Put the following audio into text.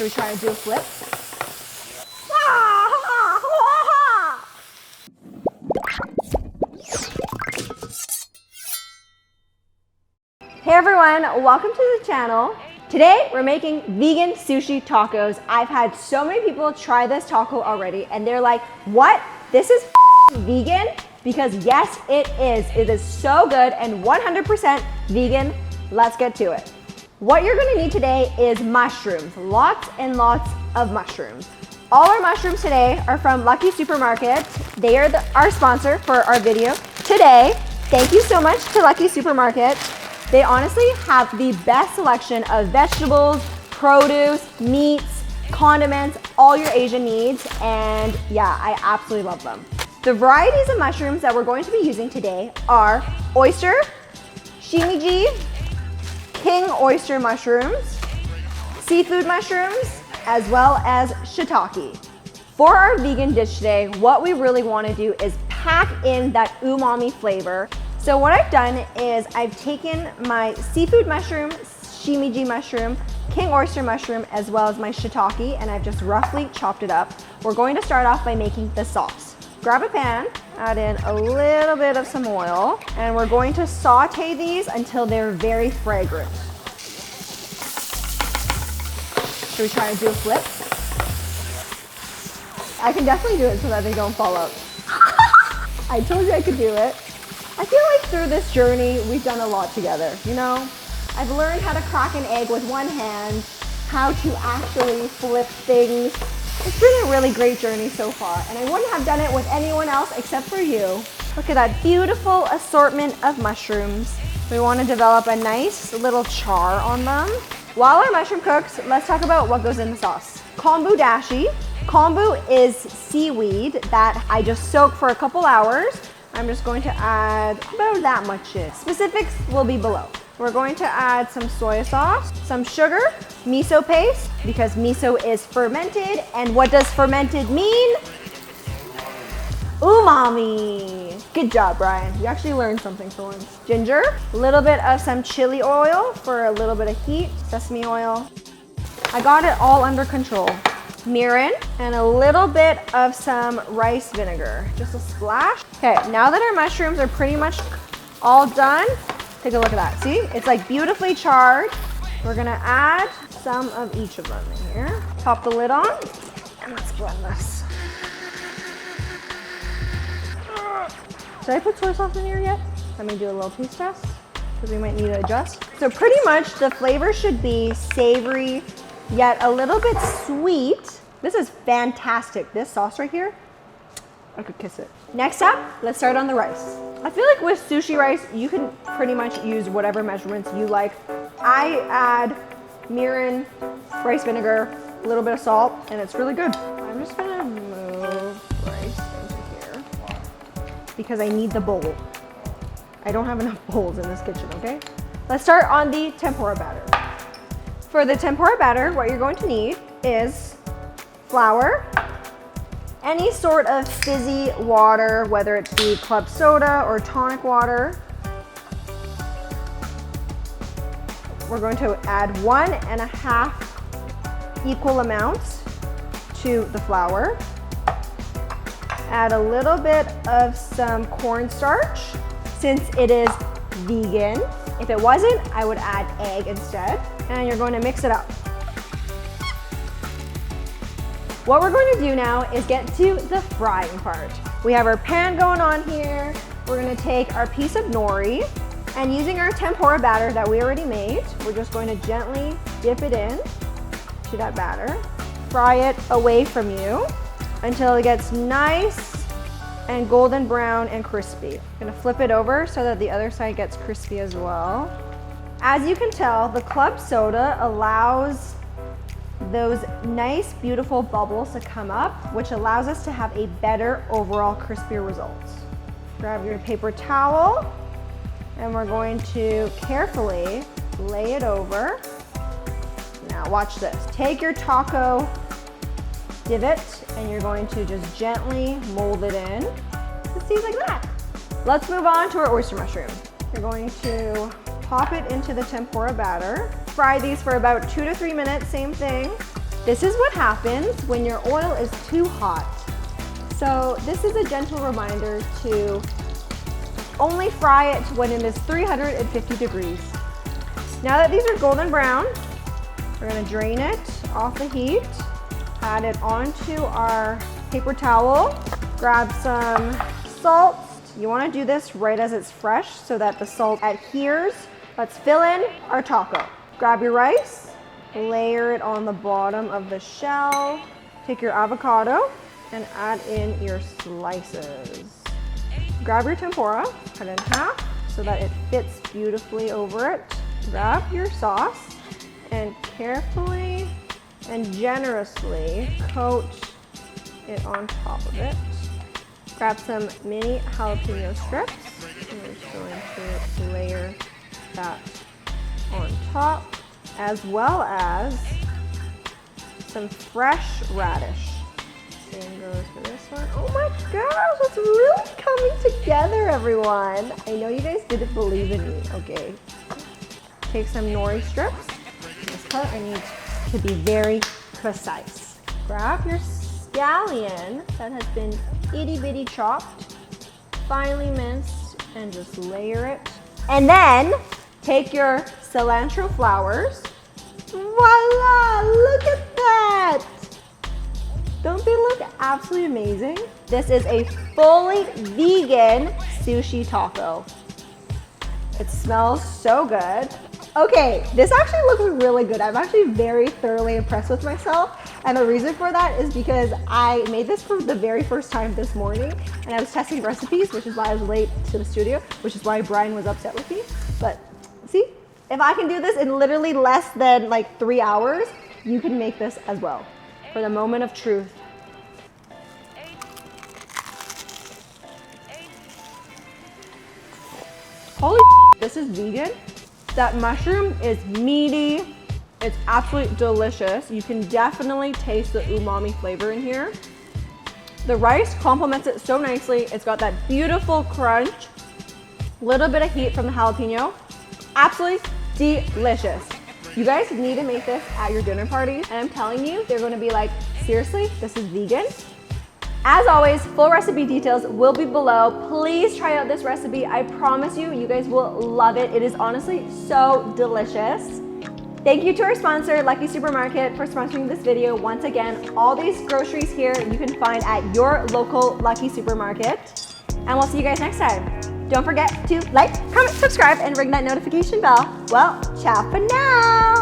Should we try and do a flip? Hey everyone, welcome to the channel. Today we're making vegan sushi tacos. I've had so many people try this taco already and they're like, what? This is vegan? Because yes, it is. It is so good and 100% vegan. Let's get to it. What you're gonna need today is mushrooms, lots and lots of mushrooms. All our mushrooms today are from Lucky Supermarket. They are our sponsor for our video today. Thank you so much to Lucky Supermarket. They honestly have the best selection of vegetables, produce, meats, condiments, all your Asian needs, and yeah, I absolutely love them. The varieties of mushrooms that we're going to be using today are oyster, shimeji, king oyster mushrooms, seafood mushrooms, as well as shiitake. For our vegan dish today, what we really want to do is pack in that umami flavor. So what I've done is I've taken my seafood mushroom, shimeji mushroom, king oyster mushroom, as well as my shiitake, and I've just roughly chopped it up. We're going to start off by making the sauce. Grab a pan, add in a little bit of some oil, and we're going to saute these until they're very fragrant. Should we try and do a flip? I can definitely do it so that they don't fall out. I told you I could do it. I feel like through this journey, we've done a lot together, you know? I've learned how to crack an egg with one hand, how to actually flip things. It's been a really great journey so far, and I wouldn't have done it with anyone else except for you. Look at that beautiful assortment of mushrooms. We want to develop a nice little char on them. While our mushroom cooks, let's talk about what goes in the sauce. Kombu dashi. Kombu is seaweed that I just soak for a couple hours. I'm just going to add about that much in. Specifics will be below. We're going to add some soy sauce, some sugar, miso paste, because miso is fermented. And what does fermented mean? Umami. Good job, Brian. You actually learned something for once. Ginger, a little bit of some chili oil for a little bit of heat, sesame oil. I got it all under control. Mirin, and a little bit of some rice vinegar, just a splash. Okay, now that our mushrooms are pretty much all done, take a look at that. See, it's like beautifully charred. We're gonna add some of each of them in here. Pop the lid on, and let's blend this. Did I put soy sauce in here yet? Let me do a little taste test, because we might need to adjust. So pretty much the flavor should be savory, yet a little bit sweet. This is fantastic. This sauce right here, I could kiss it. Next up, let's start on the rice. I feel like with sushi rice, you can pretty much use whatever measurements you like. I add mirin, rice vinegar, a little bit of salt, and it's really good. I'm just gonna move rice into here because I need the bowl. I don't have enough bowls in this kitchen, okay? Let's start on the tempura batter. For the tempura batter, what you're going to need is flour, any sort of fizzy water, whether it be club soda or tonic water. We're going to add 1.5 equal amounts to the flour. Add a little bit of some cornstarch, since it is vegan. If it wasn't, I would add egg instead. And you're going to mix it up. What we're going to do now is get to the frying part. We have our pan going on here. We're going to take our piece of nori, and using our tempura batter that we already made, we're just going to gently dip it in to that batter. Fry it away from you until it gets nice and golden brown and crispy. I'm going to flip it over so that the other side gets crispy as well. As you can tell, the club soda allows those nice, beautiful bubbles to come up, which allows us to have a better overall crispier results. Grab your paper towel, and we're going to carefully lay it over. Now watch this. Take your taco divot, and you're going to just gently mold it in. It seems like that. Let's move on to our oyster mushroom. You're going to pop it into the tempura batter. Fry these for about 2 to 3 minutes, same thing. This is what happens when your oil is too hot. So this is a gentle reminder to only fry it when it is 350 degrees. Now that these are golden brown, we're gonna drain it off the heat, add it onto our paper towel, grab some salt. You wanna do this right as it's fresh so that the salt adheres. Let's fill in our taco. Grab your rice, layer it on the bottom of the shell. Take your avocado and add in your slices. Grab your tempura, cut it in half so that it fits beautifully over it. Grab your sauce and carefully and generously coat it on top of it. Grab some mini jalapeno strips. And we're just going to layer that on top, as well as some fresh radish. Same goes for this one. Oh my gosh, it's really coming together, everyone. I know you guys didn't believe in me, okay? Take some nori strips. This part I need to be very precise. Grab your scallion that has been itty bitty chopped, finely minced, and just layer it. And then take your cilantro flowers. Voila, look at that. Don't they look absolutely amazing? This is a fully vegan sushi taco. It smells so good. Okay, this actually looks really good. I'm actually very thoroughly impressed with myself. And the reason for that is because I made this for the very first time this morning and I was testing recipes, which is why I was late to the studio, which is why Brian was upset with me. But see, if I can do this in literally less than like 3 hours, you can make this as well. For the moment of truth. Holy this is vegan. That mushroom is meaty. It's absolutely delicious. You can definitely taste the umami flavor in here. The rice complements it so nicely. It's got that beautiful crunch, little bit of heat from the jalapeno. Absolutely delicious. You guys need to make this at your dinner parties, and I'm telling you, they're gonna be like, seriously, this is vegan? As always, full recipe details will be below. Please try out this recipe. I promise you, you guys will love it. It is honestly so delicious. Thank you to our sponsor, Lucky Supermarket, for sponsoring this video. Once again, all these groceries here you can find at your local Lucky Supermarket. And we'll see you guys next time. Don't forget to like, comment, subscribe, and ring that notification bell. Well, ciao for now.